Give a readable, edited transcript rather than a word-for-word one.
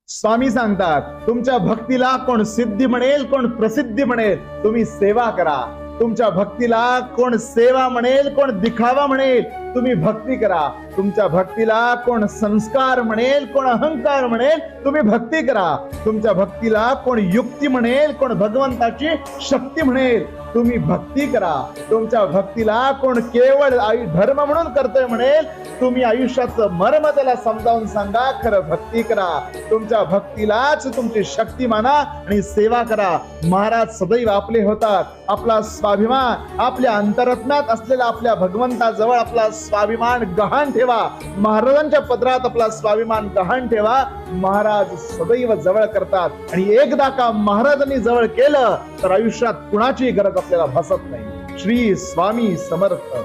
स्वामी सांगतात, तुमच्या भक्तीला कोण सिद्धी म्हणेल, कोण प्रसिद्धी म्हणेल, तुम्ही सेवा करा. तुमच्या भक्तीला कोण सेवा म्हणेल, कोण दिखावा म्हणेल, तुम्ही भक्ती करा. तुमच्या भक्तीला कोण संस्कार म्हणेल, कोण अहंकार म्हणेल, तुम्ही भक्ती करा. तुमच्या भक्तीला कोण युक्ती म्हणेल, कोण भगवंताची शक्ती म्हणेल, तुम्ही भक्ती करा. तुमच्या भक्तीला कोण केवळ धर्म म्हणून करतोय म्हणेल, तुम्ही आयुष्याचं मर्म त्याला समजावून सांगा, खरं भक्ती करा. तुमच्या भक्तीलाच तुमची शक्ती माना आणि सेवा करा. महाराज सदैव आपले होतात. आपला स्वाभिमान, आपल्या अंतरत्नात असलेला आपल्या भगवंताजवळ आपला स्वाभिमान गहाण ठेवा. महाराजांच्या पदरात आपला स्वाभिमान गहाण ठेवा. महाराज सदैव जवळ करतात आणि एकदा का महाराजांनी जवळ केलं तर आयुष्यात कुणाची गरज आपल्याला भासत नाही. श्री स्वामी समर्थ.